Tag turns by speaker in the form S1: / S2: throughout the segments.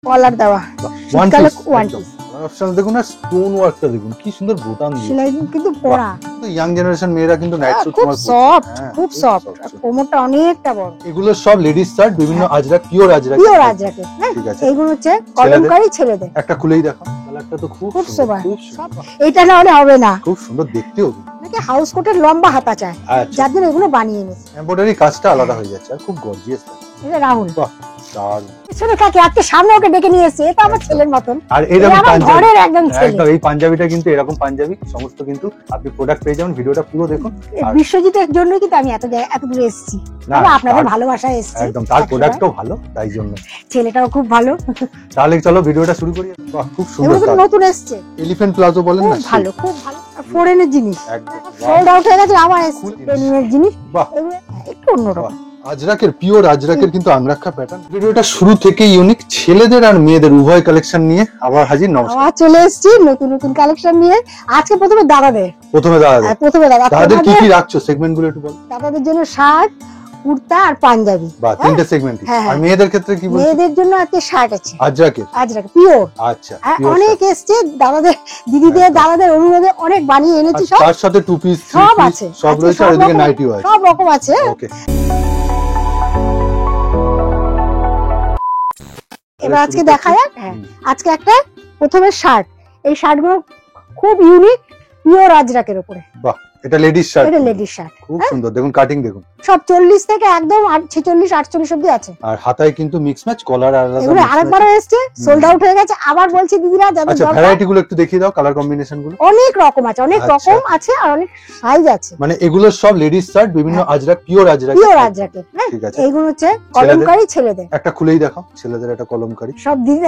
S1: কলার দেওয়া শীতকালে one piece
S2: option দেখুন না, স্টোন ওয়ার্কটা দেখুন কি সুন্দর বোতাম দিয়ে।
S1: সেলাই কিন্তু পরা
S2: তো ইয়াং জেনারেশন মেয়েরা কিন্তু নাইট স্যুট
S1: খুব
S2: তোমার
S1: সফট, খুব সফট, কোমরটা অনেকটা বড়।
S2: এগুলো সব লেডিস শার্ট, বিভিন্ন আজরাক, পিওর আজরাক,
S1: পিওর আজরাকে।
S2: ঠিক আছে,
S1: এইগুলো হচ্ছে কলমকারী ছেলেদের।
S2: একটা খুলেই দেখো, কালারটা তো খুব
S1: সুন্দর,
S2: খুব
S1: এটা না হলে হবে না,
S2: খুব সুন্দর দেখতেও।
S1: নাকি হাউস কোটের লম্বা হাতা চায়, যার জন্য এগুলো বানিয়ে নিয়েছে।
S2: এমব্রয়ডারি কাজটা আলাদা হয়ে যাচ্ছে আর খুব গর্জিয়াস লাগে।
S1: এটা রাহুল
S2: বাহ, দারুণ।
S1: পিছনে কাকে আজকে সামনে ওকে ডেকে নিয়ে এসেছে, এটা আমার ছেলের মতন।
S2: আর এরকম পাঞ্জাবি,
S1: ঘরের একদম ছেলে।
S2: একদম এই পাঞ্জাবিটা কিন্তু এরকম পাঞ্জাবি সমস্ত কিন্তু আপনি প্রোডাক্ট পেয়ে যাবেন। ভিডিওটা পুরো দেখুন।
S1: বিশ্বজিতের জন্যই কিন্তু আমি এত দূরে এসেছি, আপনাদের ভালোবাসায় এসেছি।
S2: একদম, তার প্রোডাক্টও ভালো, তাই জন্য
S1: ছেলেটাও খুব ভালো।
S2: তাহলে চলো ভিডিওটা শুরু করি। বাহ, খুব সুন্দর কাজ।
S1: নতুন এসেছে
S2: এলিফ্যান্ট প্লাজো বলেন না,
S1: ভালো, খুব ভালো। ফরেনের জিনিস
S2: একদম
S1: সোল্ড আউট হয়ে গেছে, আবার এসেছে ডেনিমের জিনিস।
S2: বাহ,
S1: একটু অন্যরকম
S2: আজরাকের, পিওর আজরাকের কিন্তু আংরাক্ষা প্যাটার্ন। ভিডিওটা শুরু থেকেই ইউনিক, ছেলেদের আর মেয়েদের উভয় কালেকশন নিয়ে আবার হাজির। নমস্কার,
S1: আবার চলে এসেছি নতুন নতুন কালেকশন নিয়ে। আজকে প্রথমে দাদাদের
S2: দাদাদের কি কি রাখছো সেগমেন্ট গুলো একটু বল।
S1: দাদাদের জন্য শার্ট, কুর্তা আর পাঞ্জাবি,
S2: বা তিনটে সেগমেন্ট। আর মেয়েদের ক্ষেত্রে কি বলছো?
S1: মেয়েদের জন্য একটা শার্ট আছে
S2: আজরাকের,
S1: আজরাক পিওর।
S2: আচ্ছা,
S1: অনেক এসছে দাদাদের, দিদিদের, দাদাদের অনুরোধে অনেক বানিয়ে এনেছি। সব
S2: তার সাথে টু পিস,
S1: সব আছে,
S2: সব রয়েছে, আর এদিকে নাইটিও আছে,
S1: সব রকম আছে।
S2: ওকে,
S1: এবার আজকে দেখা যাক। আজকে একটা প্রথমে শার্ট, এই শার্টগুলো খুব ইউনিক, পিওর আজরাকের উপরে।
S2: বাহ, এটা লেডিস শার্ট,
S1: এটা লেডিস শার্ট,
S2: খুব সুন্দর। দেখুন কাটিং দেখুন,
S1: সব 40 থেকে একদম 46 48 অবধি আছে।
S2: আর হাতায় কিন্তু মিক্স ম্যাচ, কলার আলাদা।
S1: এগুলো আরেকবার এসেছে, সোল্ড আউট হয়ে গেছে। আবার বলছি দিদিরা, যাদের
S2: আচ্ছা ভ্যারাইটি গুলো একটু দেখিয়ে দাও, কালার কম্বিনেশন গুলো।
S1: অনেক রকম আছে, অনেক রকম আছে, আর অনেক সাইজ আছে।
S2: মানে এগুলো সব লেডিস শার্ট, বিভিন্ন আজরাক, পিওর আজরাক,
S1: পিওর আজরাকে।
S2: ঠিক আছে,
S1: এইগুলো হচ্ছে কলমকারী ছেলেদের।
S2: একটা খুলেই দেখো, ছেলেদের একটা কলমকারী।
S1: সব দিদি,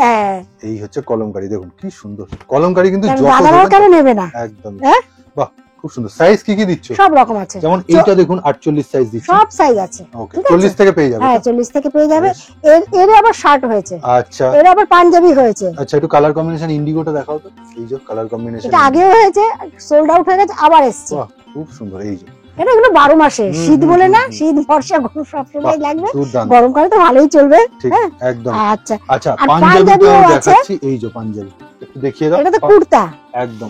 S2: এই হচ্ছে কলমকারী, দেখুন কি সুন্দর কলমকারী। কিন্তু
S1: দাদারাও কেন নেবে না,
S2: একদম। বাহ, খুব সুন্দর। সাইজ কি কি দিচ্ছ?
S1: সব রকম আছে,
S2: যেমন এইটা দেখুন 48 সাইজ দিচ্ছ,
S1: সব সাইজ আছে।
S2: ওকে, 40 থেকে পেয়ে যাবে।
S1: হ্যাঁ, 40 থেকে পেয়ে যাবে। এর আবার শার্ট হয়েছে,
S2: আচ্ছা,
S1: এর আবার পাঞ্জাবি হয়েছে।
S2: আচ্ছা, একটু কালার কম্বিনেশন ইন্ডিগোটা দেখাও তো। এই যে কালার কম্বিনেশন,
S1: এটা আগেও হয়েছে, সোল্ড আউট হয়ে গেছে, আবার এসেছে।
S2: বাহ, খুব সুন্দর। এই যে
S1: এটা এগুলো 12 মাসে, শীত বলে না, শীত বর্ষা গরম সব সময় লাগবে,
S2: দুর্দান্ত।
S1: গরমকালে তো ভালোই চলবে।
S2: হ্যাঁ, একদম।
S1: আচ্ছা
S2: আচ্ছা,
S1: আর
S2: পাঞ্জাবিটাও
S1: পাঞ্জাবিও আছে।
S2: দেখাচ্ছি। এই যে পাঞ্জাবি একটু দেখিয়ে দাও।
S1: এটা তো কুর্তা,
S2: একদম।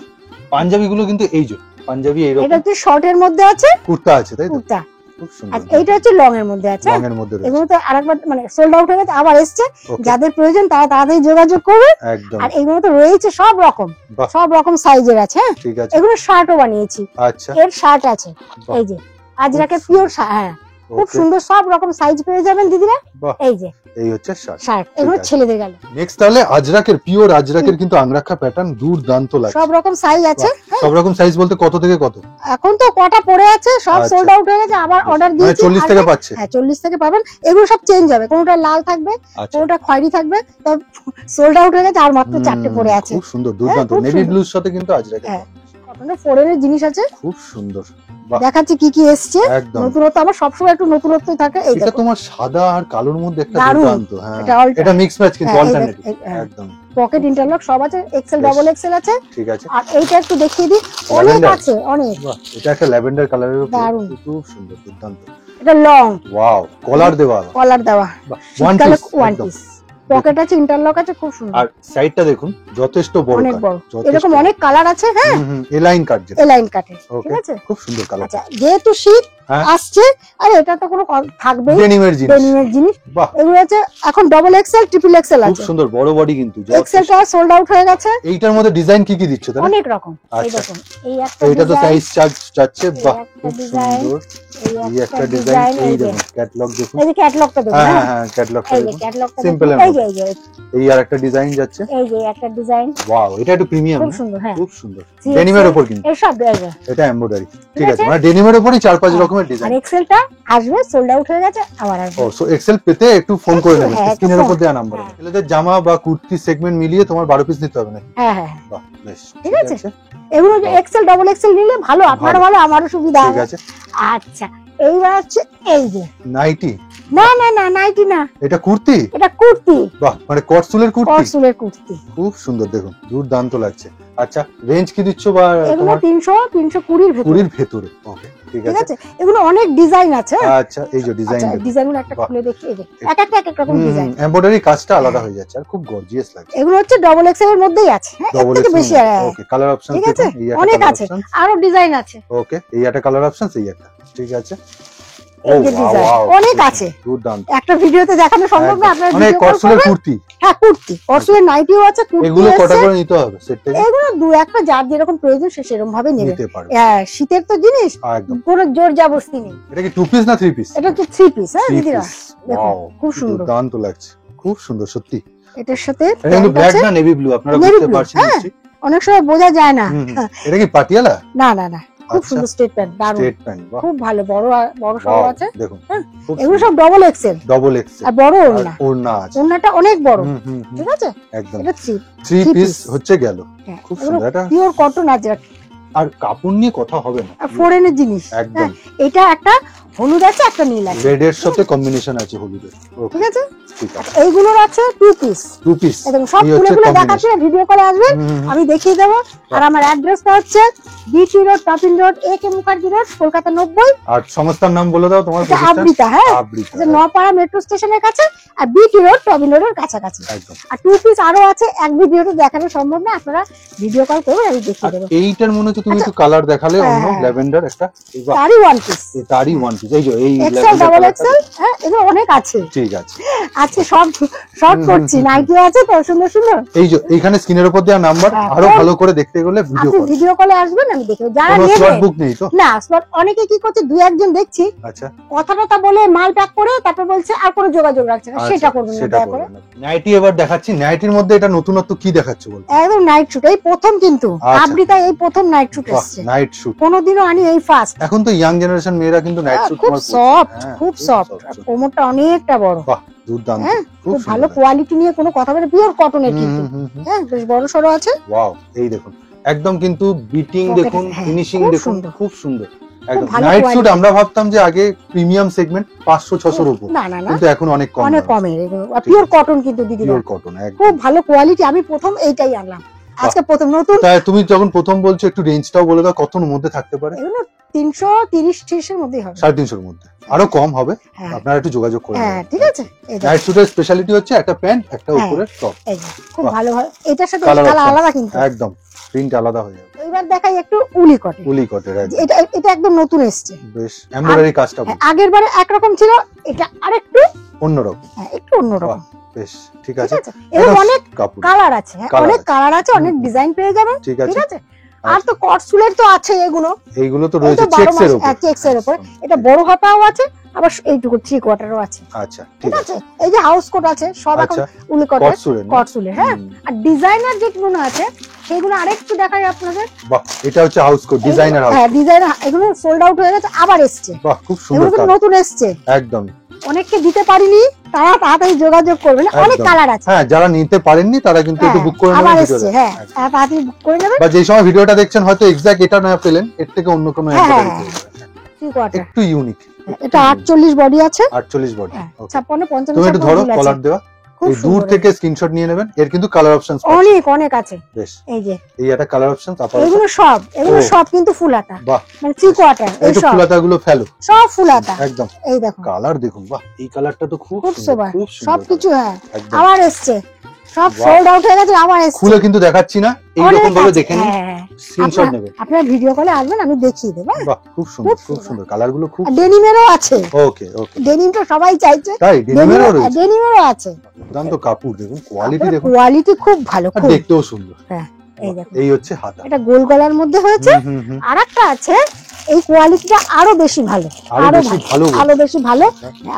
S2: পাঞ্জাবি গুলো কিন্তু এই যে পাঞ্জাবি এইরকম।
S1: এটা হচ্ছে শর্টের মধ্যে আছে,
S2: কুর্তা আছে, তাই তো?
S1: কুর্তা।
S2: খুব সুন্দর।
S1: আর এইটা হচ্ছে লং এর মধ্যে আছে।
S2: লং এর মধ্যে রয়েছে।
S1: এগুলো তো আরেকবার মানে সোল্ড আউট হয়ে গেছে, আবার এসেছে। যাদের প্রয়োজন তারা তাড়াতাড়ি যোগাযোগ করবে।
S2: একদম।
S1: আর এগুলো তো রয়েছে সব রকম, সব রকম সাইজের আছে।
S2: ঠিক আছে,
S1: এগুলো শার্টও বানিয়েছি।
S2: আচ্ছা,
S1: এর শার্ট আছে, এই যে আজরাকের পিওর। হ্যাঁ, খুব সুন্দর, সব রকম সাইজ পেয়ে যাবেন দিদিরা। এই যে
S2: এই হচ্ছে
S1: শার্ট, এগুলো ছেলেদের গেল।
S2: নেক্সট তাহলে আজরাকের, পিওর আজরাকের কিন্তু আংরাক্ষা প্যাটার্ন, দুর্দান্ত লাগে।
S1: সব রকম সাইজ আছে।
S2: সব রকম সাইজ বলতে কত থেকে কত?
S1: এখন তো কটা পড়ে আছে, সব সোল্ড আউট হয়ে গেছে, আবার অর্ডার দিয়েছি।
S2: 40 থেকে পাচ্ছে।
S1: হ্যাঁ, 40 থেকে পাবেন। এগুলো সব চেঞ্জ হবে, কোনটা লাল থাকবে, কোনটা খয়েরি থাকবে। তো সোল্ড আউট হয়ে গেছে, আর মাত্র 4টে পড়ে আছে।
S2: খুব সুন্দর, দুর্দান্ত। নেভি ব্লুর সাথে কিন্তু আজরাকের
S1: আপনাদের ফরেনের জিনিস আছে,
S2: খুব সুন্দর।
S1: দেখাচ্ছি কি কি এসছে। নতুনত্ব, আমার সবসময় একটু নতুনত্বই থাকে।
S2: এটা তোমার সাদা আর কালোর মধ্যে একটা দুর্দান্ত। হ্যাঁ, এটা মিক্স ম্যাচ কিন্তু অল্টারনেটিভ। একদম।
S1: পকেট ইন্টারলক সব আছে, এক্সেল ডাবল এক্সেল আছে।
S2: ঠিক আছে।
S1: আর এইটা একটু দেখিয়ে দিই, অনেক আছে, অনেক।
S2: এটা একটা ল্যাভেন্ডার কালারের উপর, খুব সুন্দর, দুর্দান্ত।
S1: এটা লং,
S2: ওয়াও, কলার দেওয়া,
S1: কলার দেওয়া, শীতকালে ওয়ান পিস। পকেট আছে, ইন্টারলক আছে, খুব সুন্দর।
S2: আর সাইডটা দেখুন যথেষ্ট বড়,
S1: অনেক বড়। এরকম অনেক কালার আছে। হ্যাঁ,
S2: এলাইন কাট,
S1: এলাইন কাটে, ঠিক আছে,
S2: খুব সুন্দর কালার।
S1: আচ্ছা, যেহেতু শীত আসছে, আর এটা তো কোনো থাকবে
S2: ডেনিমের
S1: জিনিস। এগুলো আছে এখন ডবল এক্সেল, ট্রিপল এক্সেল আছে।
S2: খুব সুন্দর বড় বডি কিন্তু।
S1: এক্সেলটা সোল্ড আউট হয়ে গেছে।
S2: এইটার মধ্যে ডিজাইন কি কি দিচ্ছ তাহলে?
S1: অনেক রকম। এই দেখুন, এই একটা,
S2: এটা তো সাইজ যাচ্ছে। বাহ, খুব সুন্দর। এই একটা ডিজাইন, এই দেখুন ক্যাটালগ দেখুন।
S1: এই যে ক্যাটালগটা দেখুন।
S2: হ্যাঁ হ্যাঁ, ক্যাটালগটা দেখুন, সিম্পল। এই আর একটা ডিজাইন যাচ্ছে।
S1: এই যে একটা ডিজাইন,
S2: ওয়াও, এটা একটু প্রিমিয়াম,
S1: খুব সুন্দর। হ্যাঁ,
S2: খুব সুন্দর। ডেনিমের উপর কিন্তু
S1: এই সব
S2: এটা এমব্রয়ডারি। ঠিক আছে, মানে ডেনিমের উপরই 4-5 রকমের ডিজাইন।
S1: আর এক্সেলটা আসবে, সোল্ড আউট হয়ে গেছে, আবার আসবে।
S2: ও, সো এক্সেল পেতে একটু ফোন করে নেবেন, স্ক্রিনের উপর দেওয়া নাম্বার। ছেলেদের জামা বা কুর্তি সেগমেন্ট মিলিয়ে তোমার 12 পিস নিতে হবে নাকি?
S1: হ্যাঁ হ্যাঁ,
S2: বাহ, বেশ,
S1: ঠিক আছে। এগুলো এক্সেল ডাবল এক্সেল নিলে ভালো, আপনারও ভালো, আমারও সুবিধা হবে।
S2: ঠিক আছে।
S1: আচ্ছা, এইবার হচ্ছে এই যে
S2: নাইটি।
S1: না না না, নাইটি না,
S2: এটা কুর্তি।
S1: এটা কুর্তি।
S2: বাহ, মানে কটসুলের কুর্তি।
S1: কটসুলের কুর্তি,
S2: খুব সুন্দর, দেখুন দুর্দান্ত লাগছে। আচ্ছা, রেঞ্জ কি দিচ্ছ? বা
S1: এগুলো 300 320
S2: 20 ভেতরে। ওকে, ঠিক
S1: ঠিক
S2: আছে
S1: আছে, এগুলো অনেক ডিজাইন আছে।
S2: আচ্ছা এই যে ডিজাইন
S1: ডিজাইনগুলো একটা খুলে দেখি, এই যে এক এক রকম ডিজাইন,
S2: এমব্রয়ডারি কাজটা আলাদা হয়ে যাচ্ছে আর খুব গর্জিয়াস লাগছে।
S1: এগুলো হচ্ছে ডবল এক্সেল এর মধ্যেই আছে, হ্যাঁ, এর
S2: ডবল
S1: থেকে বেশি।
S2: ওকে কালার অপশন
S1: ঠিক আছে,
S2: এই একটা
S1: অনেক
S2: কালার
S1: আছে,
S2: অপশন,
S1: আরো ডিজাইন আছে।
S2: ওকে এই একটা কালার অপশন, এই একটা ঠিক আছে।
S1: এই যে ডিজাইন অনেক আছে,
S2: দুর্দান্ত।
S1: একটা ভিডিওতে দেখানো সম্ভব না, আপনারা
S2: অনেক
S1: ভিডিও কল
S2: কটসুলের
S1: করবেন।
S2: কুর্তি,
S1: হ্যাঁ কুর্তি, কটসুলের নাইটিও আছে, কুর্তি
S2: এগুলো কটা
S1: আছে।
S2: করে নিতে হবে সেট থেকে?
S1: এগুলো দু একটা যার যেরকম প্রয়োজন সে সেরকম ভাবে নেবে।
S2: নিতে পারবে
S1: হ্যাঁ, শীতের তো জিনিস,
S2: একদম।
S1: কোনো জোর জাবস্তি নেই।
S2: এটা কি 2 পিস না 3 পিস?
S1: এটা হচ্ছে 3 পিস, হ্যাঁ দিদিরা দেখুন খুব সুন্দর,
S2: দুর্দান্ত লাগছে, খুব সুন্দর সত্যি।
S1: এটার সাথে
S2: এটা কিন্তু
S1: প্যান্ট
S2: ব্ল্যাক
S1: আছে,
S2: না নেভি ব্লু, আপনারা
S1: Navy
S2: বুঝতে
S1: blue,
S2: পারছেন
S1: হ্যাঁ।
S2: নিশ্চয়ই।
S1: অনেক সময় বোঝা যায় না।
S2: এটা কি পাটিয়ালা
S1: না না না, খুব
S2: আচ্ছা।
S1: সুন্দর স্ট্রেট প্যান্ট, দারুণ,
S2: স্ট্রেট প্যান্ট, বাহ
S1: খুব ভালো, বড় বড় সরো
S2: বাহ,
S1: আছে।
S2: দেখুন
S1: হ্যাঁ,
S2: খুব
S1: এগুলো সব ডবল এক্সেল
S2: ডবল এক্সেল
S1: আর বড় ওড়না,
S2: ওড়না আছে,
S1: ওড়নাটা অনেক বড়,
S2: হুম,
S1: ঠিক আছে।
S2: একদম
S1: এটা
S2: 3 পিস
S1: piece।
S2: হচ্ছে গেল,
S1: হ্যাঁ,
S2: খুব
S1: এগুলো
S2: সুন্দর। এটা
S1: পিওর কটন আছে,
S2: আর কাপড় নিয়ে কথা হবে না,
S1: আর ফরেনের জিনিস।
S2: একদম।
S1: হ্যাঁ, এটা একটা হলুদ আছে, একটা নীল আছে,
S2: রেড এর সাথে কম্বিনেশন আছে হলুদের, ওকে
S1: ঠিক আছে।
S2: ঠিক আছে।
S1: এইগুলোর আছে 2 পিস,
S2: 2 পিস
S1: একদম সব খুলে খুলে দেখাচ্ছি, ভিডিও করে আসবেন, আমি দেখিয়ে দেবো। আর আমার অ্যাড্রেসটা হচ্ছে বিটি রোড, টাপিন road, AK Mukherjee road, Kolkata 90।
S2: আর সংস্থার নাম বলে দাও তোমার
S1: এটা
S2: প্রতিষ্ঠান।
S1: আবৃতা, হ্যাঁ,
S2: আবৃতা,
S1: এটা নপাড়া মেট্রো স্টেশনের কাছে, আর বিটি রোড, টাপিন রোডের কাছাকাছি।
S2: একদম।
S1: আর 2 পিস আরো আছে, এক ভিডিওতে দেখানো সম্ভব না, আপনারা ভিডিও কল করবেন, আমি দেখিয়ে
S2: আর
S1: দেবো।
S2: এইটার মনে হচ্ছে তুমি একটু কালার দেখালে
S1: হ্যাঁ,
S2: অন্য
S1: হ্যাঁ।
S2: ল্যাভেন্ডার একটা, বাহ,
S1: তারই 1 পিস,
S2: তারই 1 পিস, এই যে এই
S1: এক্সেল,
S2: lavender
S1: ডাবল
S2: colourটা।
S1: এক্সেল, হ্যাঁ, এগুলো অনেক আছে।
S2: ঠিক আছে,
S1: আজকে সব শর্ট করছি, নাইটিও আছে তো সুন্দর সুন্দর।
S2: এই যে এইখানে স্ক্রিনের উপর দেওয়া নাম্বার,
S1: হ্যাঁ,
S2: আরো
S1: হ্যাঁ।
S2: ভালো করে দেখতে গেলে ভিডিও
S1: আপনি
S2: কল,
S1: ভিডিও কলে আসবেন, আমি দেখবো। যারা
S2: কোনো স্লট
S1: নেবেন
S2: বুক নেই তো?
S1: না, slot অনেকে কি করছে, দুই একজন দেখছি
S2: আচ্ছা
S1: কথা টথা বলে মাল প্যাক করে তারপর বলছে আর কোনো যোগাযোগ রাখছে না, সেটা করবেন না
S2: সেটা
S1: দয়া করে।
S2: করবেন না। নাইটি এবার দেখাচ্ছি, নাইটির মধ্যে এটা নতুনত্ব কি দেখাচ্ছে বল?
S1: একদম নাইট শুট, এই প্রথম, কিন্তু
S2: আচ্ছা।
S1: আবৃতা এই প্রথম নাইট শুট
S2: বাহ,
S1: এসছে,
S2: নাইট শুট।
S1: কোনোদিনও আনি এই ফার্স্ট।
S2: এখন তো ইয়াং জেনারেশন মেয়েরা কিন্তু নাইট শুট
S1: খুব সফট, খুব সফট,
S2: সফট।
S1: কোমরটা অনেকটা বড়,
S2: বাহ দুর্দান্ত,
S1: হ্যাঁ, খুব
S2: সুন্দর
S1: ভালো
S2: লাগছে।
S1: কোয়ালিটি নিয়ে কোনো কথা বলে, পিওর কটনের কিন্তু, হ্যাঁ, বেশ বড় সড়ো আছে।
S2: ওয়াও, এই দেখুন একদম কিন্তু বিটিং
S1: Pocket,
S2: দেখুন,
S1: হ্যাঁ,
S2: ফিনিশিং
S1: খুব
S2: দেখুন,
S1: সুন্দর।
S2: খুব সুন্দর একদম।
S1: ভালো
S2: নাইট শুট
S1: quality।
S2: আমরা ভাবতাম যে আগে প্রিমিয়াম সেগমেন্ট 500-600 উপর,
S1: না না না,
S2: কিন্তু এখন অনেক কম,
S1: অনেক কমের, এগুলো পিওর কটন কিন্তু দিদি,
S2: পিওর কটন একদম।
S1: খুব ভালো কোয়ালিটি। আমি প্রথম এইটাই আনলাম, আজকে প্রথম নতুন।
S2: তাই তুমি যখন প্রথম বলছো একটু রেঞ্জটাও বলে দাও, কতর মধ্যে থাকতে পারে?
S1: এগুলো 330-30 এর মধ্যেই হবে,
S2: 350 মধ্যে, আরো কম হবে,
S1: হ্যাঁ
S2: আপনারা একটু যোগাযোগ করে
S1: হ্যাঁ,
S2: নেবেন।
S1: ঠিক আছে। এই দেখো,
S2: নাইট শুটের স্পেশালিটি হচ্ছে একটা প্যান্ট, একটা
S1: হ্যাঁ।
S2: উপরের টপ,
S1: এই যে খুব
S2: বাহ।
S1: ভালো হয়, এটার সাথে
S2: Colour
S1: কালার
S2: option।
S1: আলাদা কিন্তু।
S2: একদম প্রিন্ট আলাদা হয়ে যাবে।
S1: এবার দেখাই একটু উলি কটন,
S2: উলি কটের একদম
S1: এটা এটা একদম নতুন এসেছে।
S2: বেশ এমব্রয়ডারি কাজটা
S1: হ্যাঁ, আগের বারে একরকম ছিল, এটা আরেকটু,
S2: অন্যরকম,
S1: হ্যাঁ, একটু অন্যরকম,
S2: বাহ, বেশ ঠিক
S1: ঠিক
S2: আছে।
S1: আছে। এর অনেক
S2: কাপড়
S1: কালার আছে, হ্যাঁ,
S2: Colour
S1: অনেক
S2: আছে।
S1: কালার আছে, অনেক ডিজাইন পেয়ে যাবেন,
S2: ঠিক
S1: ঠিক
S2: আছে।
S1: আছে। আর তো কটসুলের তো আছে, এগুলো
S2: এইগুলো তো
S1: এই
S2: রয়েছে
S1: তো 12
S2: চেকস এর
S1: মাস,
S2: উপর,
S1: হ্যাঁ, checks এর উপর। এটা বড় হাতাও আছে, আবার এইটুকু 3 কোয়ার্টারও আছে,
S2: আচ্ছা ঠিক
S1: ঠিক
S2: আছে।
S1: আছে। এই যে হাউস কোট আছে, সব এখন
S2: আচ্ছা
S1: উলি কটন,
S2: কটসুরে
S1: কটসুলের, হ্যাঁ। আর ডিজাইনার যেগুলো আছে সেগুলো আরেকটু দেখাই আপনাদের।
S2: বাহ, এটা হচ্ছে হাউস কোট, ডিজাইনার হাউস,
S1: হ্যাঁ, ডিজাইনার, এগুলো সোল্ড আউট হয়ে গেছে, আবার এসছে,
S2: বাহ খুব সুন্দর
S1: এগুলো কিন্তু
S2: কালার,
S1: নতুন এসছে,
S2: একদম।
S1: অনেককে দিতে পারিনি, তারা তাড়াতাড়ি যোগাযোগ করবেন, অনেক
S2: একদম।
S1: কালার আছে,
S2: হ্যাঁ যারা নিতে পারেননি তারা কিন্তু একটু
S1: হ্যাঁ,
S2: বুক করে
S1: আবার
S2: নেবেন
S1: এসছে,
S2: ভিডিওতে।
S1: হ্যাঁ, তারা তাড়াতাড়ি বুক করে নেবেন।
S2: বা যে সময় ভিডিওটা দেখছেন হয়তো এক্সাক্ট এটা না পেলেন, এর থেকে অন্য কোনো
S1: হ্যাঁ,
S2: এমব্রয়ডারি
S1: হ্যাঁ,
S2: পেয়ে যাবেন।
S1: 3 কোয়ার্টার,
S2: একটু ইউনিক,
S1: এটা 48 বডি আছে,
S2: 48 বডি,
S1: হ্যাঁ,
S2: ওকে।
S1: 56, 55,
S2: তুমি একটু ধরো
S1: 56 আছে।
S2: কলার দেওয়া,
S1: খুব
S2: এই দূর
S1: সুন্দর,
S2: থেকে স্ক্রিনশট নিয়ে নেবেন, এর কিন্তু কালার অপশনস
S1: অনেক অনেক আছে,
S2: বেশ।
S1: এই যে
S2: এই একটা কালার অপশনস আপাতত,
S1: এগুলো
S2: ও।
S1: সব কিন্তু ফুল হাতা,
S2: বাহ,
S1: মানে 3 কোয়ার্টার, এই
S2: এই তো
S1: সব
S2: ফুলাতা গুলো ফেলো,
S1: সব ফুল হাতা,
S2: একদম।
S1: এই দেখো
S2: কালার দেখুন, বাহ এই কালারটা তো খুব
S1: খুব
S2: সুন্দর,
S1: সোবার,
S2: খুব সুন্দর
S1: সবকিছু, হ্যাঁ,
S2: colour, একদম।
S1: আবার এসছে, সব
S2: Wow.
S1: সোল্ড আউট হয়ে গেছে, আবার এসছে,
S2: খুলে কিন্তু দেখাচ্ছি না, এইরকম
S1: অনেক
S2: ভাবে
S1: আছে,
S2: দেখে নিন,
S1: হ্যাঁ,
S2: স্ক্রিনশট নেবেন।
S1: আপনারা ভিডিও কলে আসবেন, আমি দেখিয়ে দেবো, হ্যাঁ।
S2: বাহ খুব সুন্দর,
S1: খুব
S2: খুব
S1: সুন্দর।
S2: সুন্দর কালার গুলো, খুব
S1: আর ডেনিমেরও আছে,
S2: ওকে ওকে।
S1: ডেনিম তো সবাই চাইছে,
S2: তাই ডেনিমেরও রয়েছে,
S1: ডেনিমেরও আছে,
S2: দুর্দান্ত কাপড় দেখুন, কোয়ালিটি দেখুন,
S1: কোয়ালিটি খুব ভালো,
S2: আর
S1: খুব,
S2: দেখতেও সুন্দর।
S1: হ্যাঁ, এই দেখো,
S2: এই হচ্ছে হাতা,
S1: এটা গোল গলার মধ্যে হয়েছে, আরেকটা আছে, এই কোয়ালিটিটা আরো বেশি ভালো,
S2: আরো বেশি ভালো,
S1: আরো বেশি ভালো,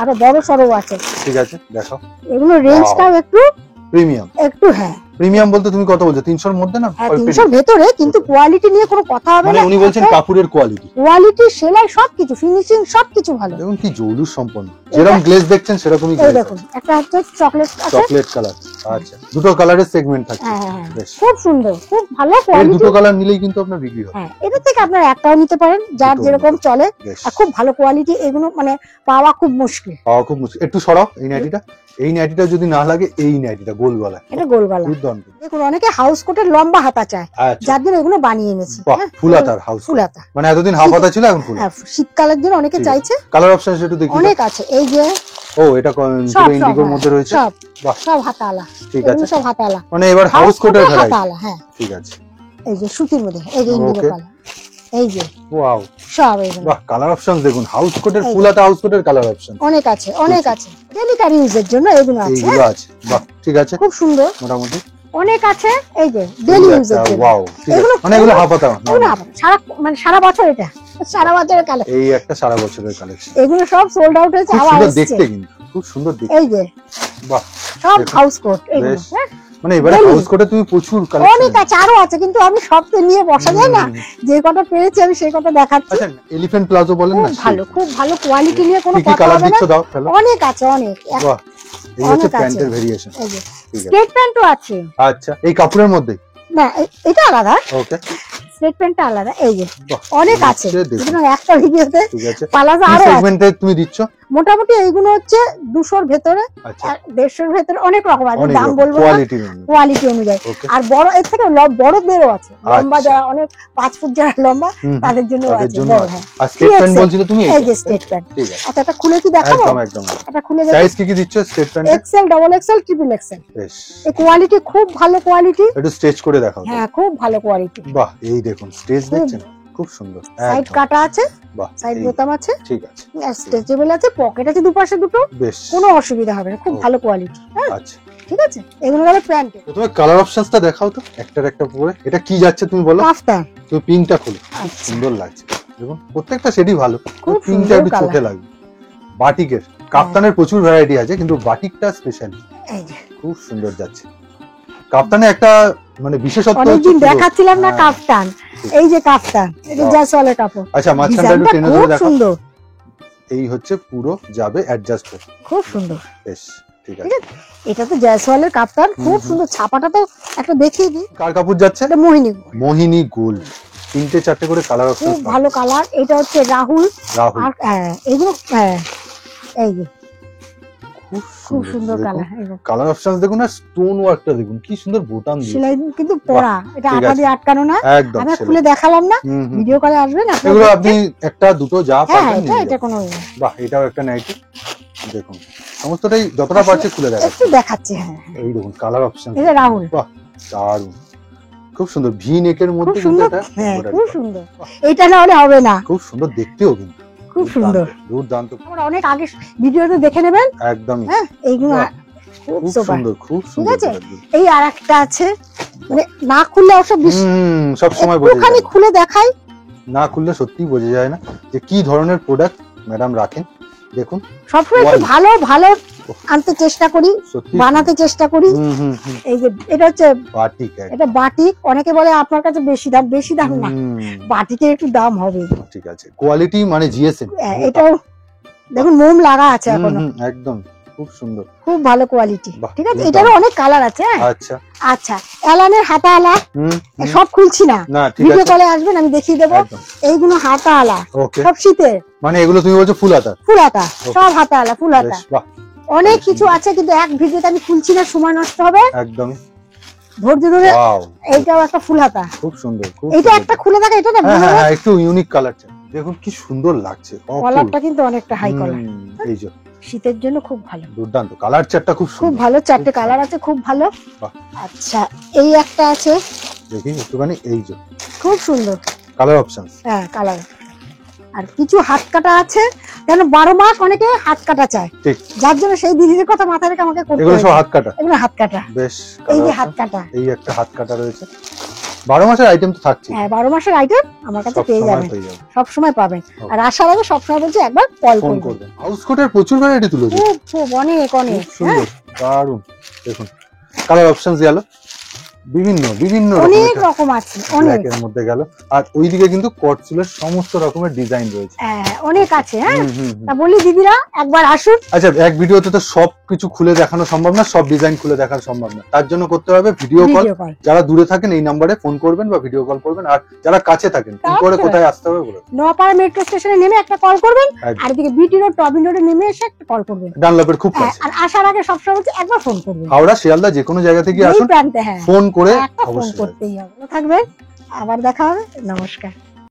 S1: আরো বড় সরো আছে,
S2: ঠিক আছে দেখাও।
S1: এগুলো রেঞ্জটাও
S2: প্রিমিয়াম,
S1: একটু হ্যাঁ,
S2: প্রিমিয়াম বলতে তুমি কত বলছো, 300 এর মধ্যে না?
S1: হ্যাঁ,
S2: অল্প
S1: 300 ভেতরে, কিন্তু কোয়ালিটি নিয়ে কোনো কথা হবে
S2: মানে
S1: না,
S2: উনি বলছেন কাপড়ের কোয়ালিটি
S1: কোয়ালিটি, সেলাই, সবকিছু, ফিনিশিং সবকিছু ভালো।
S2: দেখুন কি জৌলুস সম্পন্ন, যেরকম গ্লেজ দেখছেন সেরকমই
S1: এই
S2: গ্লেজ,
S1: দেখুন, একটা হচ্ছে চকলেট আছে,
S2: চকলেট কালার, আচ্ছা দুটো কালারের সেগমেন্ট থাকে,
S1: হ্যাঁ, হ্যাঁ, হ্যাঁ,
S2: বেশ।
S1: খুব সুন্দর, খুব ভালো
S2: এর
S1: কোয়ালিটি,
S2: দুটো কালার নিলেই কিন্তু আপনার বিক্রি হবে,
S1: হ্যাঁ, এটা থেকে আপনারা একটাও নিতে পারেন, যার
S2: দুটো
S1: যেরকম
S2: নিতে
S1: চলে,
S2: বেশ।
S1: আর খুব ভালো কোয়ালিটি, এগুলো মানে পাওয়া খুব মুশকিল।
S2: পাওয়া খুব মুশকিল, একটু সরাও এই নাইটিটা, এই নাইটিটা যদি না লাগে, এই নাইটিটা গোল গলা,
S1: এটা গোল গলা।
S2: দুর্দান্ত।
S1: দেখুন অনেকে হাউস কোটের লম্বা হাতা চায়,
S2: আচ্ছা,
S1: যার জন্য এগুলো বানিয়ে এনেছি।
S2: বাহ, ফুল হাতার হাউস,
S1: ফুল হাতা,
S2: মানে এতদিন হাফ হাতা ছিল, এখন ফুল।
S1: হ্যাঁ, শীতকালের জন্য অনেকে
S2: ঠিক আছে।
S1: চাইছে।
S2: কালার অপশন একটু দেখি।
S1: অনেক আছে, এই যে
S2: ও এটা পুরো ইন্ডিগোর মধ্যে রয়েছে।
S1: সব
S2: বাহ,
S1: সব হাতালা,
S2: ঠিক
S1: এগুলো
S2: আছে।
S1: সব হাতালা,
S2: মানে এবার হাউস কোটের ভ্যারাইটি।
S1: হাতালা, হ্যাঁ
S2: ঠিক আছে।
S1: এই যে সুতির মধ্যে, এই যে ইন্ডিগো
S2: Okay.
S1: কালার, এই যে
S2: ওয়াও,
S1: সব এগুলো
S2: বাহ, কালার অপশন দেখুন, হাউস কোটের
S1: এই
S2: ফুল হাতা হাউস কোটের কালার অপশন
S1: অনেক আছে, অনেক আছে। ডেলিকারি ইউজের জন্য এগুলো আছে,
S2: এইগুলো আছে। বাহ, ঠিক আছে,
S1: খুব সুন্দর,
S2: মোটামুটি
S1: অনেক আছে। এই যে ডেলি ইউজের জন্য
S2: ওয়াও, ঠিক আছে।
S1: এগুলো
S2: মানে এগুলো হাফ হাতা না?
S1: এগুলো সারা মানে সারা বছর, এটা সারা বছরের কালার।
S2: এই একটা সারা বছরের কালেকশন,
S1: এগুলো সব সোল্ড আউট হয়েছে,
S2: খুব
S1: আবার
S2: সুন্দর
S1: আসছে।
S2: দেখতে, কিন্তু খুব সুন্দর দেখতে।
S1: এই যে
S2: বাহ,
S1: সব
S2: দেখুন।
S1: হাউস কোট এগুলো,
S2: বেশ।
S1: হ্যাঁ?
S2: মানে এবারে
S1: Daily।
S2: হাউস কোটে তুমি প্রচুর
S1: অনেক
S2: কালেকশন।
S1: আছে, আরো আছে, কিন্তু আমি সব তো নিয়ে বসা যায় না, যে কটা পেরেছি আমি সেই কটা দেখাচ্ছি।
S2: আচ্ছা, এলিফ্যান্ট প্লাজো বলেন
S1: খুব
S2: না,
S1: ভালো, খুব ভালো কোয়ালিটি নিয়ে কোনো
S2: কি কি
S1: কথা
S2: কালার
S1: হবে না।
S2: দিচ্ছ দাও তাহলে।
S1: অনেক আছে, অনেক।
S2: বাহ, এই হচ্ছে
S1: অনেক আছে।
S2: প্যান্টের ভেরিয়েশন।
S1: এই যে
S2: ঠিক আছে,
S1: স্টেট প্যান্টও আছে।
S2: আচ্ছা, এই কাপড়ের মধ্যে।
S1: না এটা আলাদা,
S2: ওকে,
S1: স্টেট প্যান্টটা আলাদা। এই যে
S2: বাহ,
S1: অনেক
S2: এই
S1: আছে,
S2: হচ্ছে দেখুন।
S1: সুতরাং একটা ভিডিওতে
S2: ঠিক আছে,
S1: পালাজো
S2: কি
S1: আরো আছে।
S2: সেগমেন্টে তুমি দিচ্ছ?
S1: মোটামুটি এইগুলো হচ্ছে 200-র ভেতরে,
S2: আচ্ছা,
S1: 150-র ভেতরে, অনেক রকম আছে,
S2: অনেক
S1: দাম বলবো না,
S2: কোয়ালিটি।
S1: কোয়ালিটি অনুযায়ী।
S2: ওকে,
S1: আর বড়, এর থেকে বড়দেরও আছে, লম্বা
S2: আচ্ছা।
S1: যারা অনেক 5 ফুট যারা লম্বা, তাদের জন্য
S2: তাদের
S1: আছে
S2: জন্য
S1: বড়।
S2: আছে।
S1: হ্যাঁ,
S2: আর স্টেট প্যান্ট
S1: 3XL
S2: বলছিলে তুমি?
S1: এই যে স্টেট প্যান্ট।
S2: ঠিক আছে,
S1: আচ্ছা, এটা খুলে কি দেখাবো?
S2: একদম একদম।
S1: এটা খুলে দেখো।
S2: সাইজ কি দিচ্ছ স্টেট প্যান্টে?
S1: XL, double XL, triple XL.
S2: বেশ,
S1: এই কোয়ালিটি খুব ভালো কোয়ালিটি।
S2: একটু স্ট্রেচ করে দেখাও তো।
S1: হ্যাঁ, খুব ভালো কোয়ালিটি।
S2: বাহ, এই দেখুন স্ট্রেচ
S1: খুব-
S2: দেখছেন, খুব সুন্দর।
S1: সাইড
S2: একদম।
S1: কাটা আছে,
S2: বাহ,
S1: সাইড
S2: এই-
S1: বোতাম আছে,
S2: ঠিক আছে,
S1: স্ট্রেচেবল আছে, পকেট আছে দুপাশে দুটো,
S2: বেশ,
S1: কোনো অসুবিধা হবে না, খুব
S2: ও।
S1: ভালো কোয়ালিটি। হ্যাঁ,
S2: আচ্ছা।
S1: ঠিক আছে। এগুলো হলো প্যান্টে।
S2: প্রথমে কালার অপশনসটা দেখাও তো, একটার একটা পরে। এটা কি যাচ্ছে তুমি বলো?
S1: কাফতান।
S2: তুমি পিঙ্কটা খোলো, খুব
S1: আচ্ছা।
S2: সুন্দর লাগছে। দেখুন প্রত্যেকটা সেটই ভালো,
S1: খুব
S2: পিঙ্কটা
S1: সুন্দর
S2: একটু
S1: কালার।
S2: চোখে লাগবে। বাটিকের, কাপ্তানের প্রচুর ভ্যারাইটি আছে, কিন্তু বাটিকটা স্পেশাল,
S1: এই যে
S2: খুব সুন্দর যাচ্ছে। কাপ্তানে একটা মানে বিশেষত্ব হচ্ছে
S1: অনেকদিন
S2: পুরো-
S1: দেখাচ্ছিলাম না
S2: হ্যাঁ,
S1: কাফতান, এই যে কাফতান, এটা
S2: বাহ।
S1: জয়সওয়ালের কাপড়।
S2: আচ্ছা, মাঝখানটা একটু
S1: ডিজাইনটা
S2: টেনে
S1: খুব
S2: ধরে দেখাও।
S1: সুন্দর,
S2: এই হচ্ছে পুরো যাবে অ্যাডজাস্ট হয়ে।
S1: খুব সুন্দর।
S2: বেশ, ঠিক
S1: ঠিক
S2: আছে।
S1: আছে, এটা তো জয়সওয়ালের কাপ্তান, খুব
S2: হুম।
S1: সুন্দর। ছাপাটা তো একটা দেখিয়ে দিই,
S2: কার কাপড় যাচ্ছে?
S1: এটা মোহিনী,
S2: মোহিনী গোল্ড, তিনটে চারটে করে কালার অপশন।
S1: খুব ভালো কালার। এটা হচ্ছে রাহুল।
S2: রাহুল,
S1: আর এগুলো এই যে খুব
S2: খুব
S1: সুন্দর
S2: দেখুন।
S1: কালার।
S2: কালার অপশনস দেখুন, আর স্টোন ওয়ার্কটা দেখুন, কি সুন্দর বোতাম দিয়ে।
S1: সেলাই কিন্তু পরা, এটা
S2: ঠিক
S1: আটা
S2: আছে।
S1: দিয়ে আটকানো না।
S2: একদম
S1: আমি
S2: সেলাই।
S1: খুলে দেখালাম না,
S2: হুম, হুম।
S1: ভিডিও কলে আসবেন আপনারা
S2: এগুলো
S1: দেখতে।
S2: আপনি একটা দুটো যা
S1: হ্যাঁ,
S2: পারবেন নিয়ে
S1: এটা
S2: যাবেন।
S1: কোনো
S2: বাহ, এটাও একটা নাইটি। দেখুন সমস্তটাই যতটা পারছে খুলে দেখা।
S1: একটু দেখাচ্ছি। হ্যাঁ,
S2: এই দেখুন কালার অপশন,
S1: এটা রাহুল,
S2: বাহ, দারুণ, খুব সুন্দর। ভি নেকের
S1: খুব
S2: মধ্যে কিন্তু
S1: সুন্দর।
S2: এটা
S1: হ্যাঁ,
S2: embroidery
S1: খুব
S2: করা।
S1: সুন্দর। এটা না হলে হবে না,
S2: খুব সুন্দর দেখতেও, কিন্তু
S1: খুব সুন্দর।
S2: দুর্দান্ত,
S1: আমরা অনেক আগে ভিডিওতে দেখে নেবেন।
S2: একদমই।
S1: হ্যাঁ, এইগুলো
S2: বাহ,
S1: খুব
S2: খুব
S1: সোবার।
S2: সুন্দর, খুব সুন্দর।
S1: আছে?
S2: product।
S1: এই আর একটা আছে, মানে না খুললে অবশ্য
S2: সব সময় বোঝা
S1: একটুখানি
S2: যায় না।
S1: খুলে দেখাই।
S2: না খুললে সত্যি বোঝা যায় না যে কি ধরনের প্রোডাক্ট ম্যাডাম রাখেন। দেখুন
S1: সবসময় একটু
S2: Quality।
S1: ভালো ভালো আনতে চেষ্টা করি,
S2: সত্যি
S1: বানাতে চেষ্টা করি।
S2: হুম, হুম, হুম।
S1: এই যে এটা হচ্ছে,
S2: বাটিক
S1: এটা বাটিক। অনেকে বলে আপনার কাছে বেশি দাম, বেশি দাম না, বাটিকের একটু দাম হবে।
S2: ঠিক আছে, কোয়ালিটি মানে জিএসএম।
S1: এটাও দেখুন মোম লাগা আছে এখনো,
S2: একদম খুব সুন্দর।
S1: খুব ভালো কোয়ালিটি।
S2: বাহ,
S1: ঠিক আছে,
S2: দুর্দান্ত।
S1: এটারও অনেক কালার আছে। হ্যাঁ,
S2: আচ্ছা,
S1: আচ্ছা। অ্যালানের হাতা আলা,
S2: হুম, হুম।
S1: সব খুলছি না,
S2: না ঠিক
S1: ভিডিও
S2: আছে,
S1: কলে আসবেন আমি দেখিয়ে দেবো।
S2: একদম
S1: এইগুলো হাতা আলা,
S2: ওকে।
S1: সব শীতের,
S2: মানে এগুলো তুমি বলছো ফুল হাতা?
S1: ফুল হাতা,
S2: Okay.
S1: সব হাতা আলা, ফুল হাতা।
S2: বেশ, বাহ,
S1: অনেক কিছু আছে, কিন্তু এক ভিডিওতে আমি খুলছি না, সময় নষ্ট হবে।
S2: একদম।
S1: ধৈর্য ধরে।
S2: ওয়াও,
S1: এইটাও একটা ফুল হাতা,
S2: খুব সুন্দর, খুব
S1: এটা
S2: সুন্দর।
S1: একটা খুলে দেখা, এটা না
S2: হ্যাঁ, হ্যাঁ, হ্যাঁ, একটু ইউনিক কালার। দেখুন কি সুন্দর লাগছে, অপূর্ব।
S1: কলারটা কিন্তু অনেকটা হাই কলার,
S2: এই যে
S1: শীতের জন্য খুব ভালো,
S2: দুর্দান্ত কালার চারটা, খুব
S1: খুব
S2: সুন্দর।
S1: ভালো। 4টে কালার আছে, খুব ভালো।
S2: বাহ।
S1: আচ্ছা, এই একটা আছে,
S2: দেখি একটুখানি, এই যে
S1: খুব সুন্দর।
S2: Colour option.
S1: হ্যাঁ, কালার। আর কিছু হাত কাটা আছে, কেন 12 মাস অনেকে হাত কাটা চায়,
S2: ঠিক,
S1: যার জন্য সেই দিদিদের কথা মাথায় রেখে আমাকে করতে
S2: এগুলো সব
S1: হয়।
S2: হাত কাটা।
S1: এগুলো হাত কাটা,
S2: বেশ,
S1: এই যে
S2: colour
S1: হাত
S2: option।
S1: কাটা।
S2: এই একটা হাত কাটা রয়েছে। 12 মাসের আইটেম তো থাকছে,
S1: হ্যাঁ, 12 মাসের আইটেম আমার কাছে
S2: সব
S1: পেয়ে
S2: সময়
S1: যাবেন,
S2: পেয়ে যাবেন।
S1: সব সময় পাবেন।
S2: Okay.
S1: আর আসার আগে সবসময় বলছি একবার কল
S2: ফোন
S1: করবেন।
S2: করবেন। হাউস কোটের প্রচুর ভ্যারাইটি তুলে দিন,
S1: খুব খুব অনেক অনেক।
S2: খুব সুন্দর, দারুণ। দেখুন কালার অপশনস গেল, বিভিন্ন বিভিন্ন
S1: অনেক রকম আছে, অনেক
S2: ব্ল্যাকের মধ্যে গেল। আর ওইদিকে কিন্তু কটচুলের সমস্ত রকমের ডিজাইন রয়েছে।
S1: অনেক আছে। হ্যাঁ, তা বলি দিদিরা একবার আসুন।
S2: আচ্ছা, এক ভিডিওতে তো সব কিছু খুলে দেখানো সম্ভব না, সব ডিজাইন খুলে দেখানো সম্ভব না, তার জন্য করতে হবে ভিডিও কল। যারা দূরে থাকেন এই নাম্বারে ফোন করবেন বা ভিডিও কল করবেন, আর যারা কাছে থাকেন ফোন করে কোথায় আসতে হবে বলে
S1: নপাড়া মেট্রো স্টেশনে নেমে একটা কল করবেন, আর এদিকে বিটি রোড টবিন রোডে নেমে এসে একটা কল করবেন।
S2: ডানলপের খুব কাছে।
S1: আর আসার আগে সবসময় বলছি একবার ফোন করবেন।
S2: হাওড়া শিয়ালদা যে কোনো জায়গা থেকে আসুন, ফোন করে
S1: ফোন করতেই হবে। থাকবেন, আবার দেখা হবে। নমস্কার।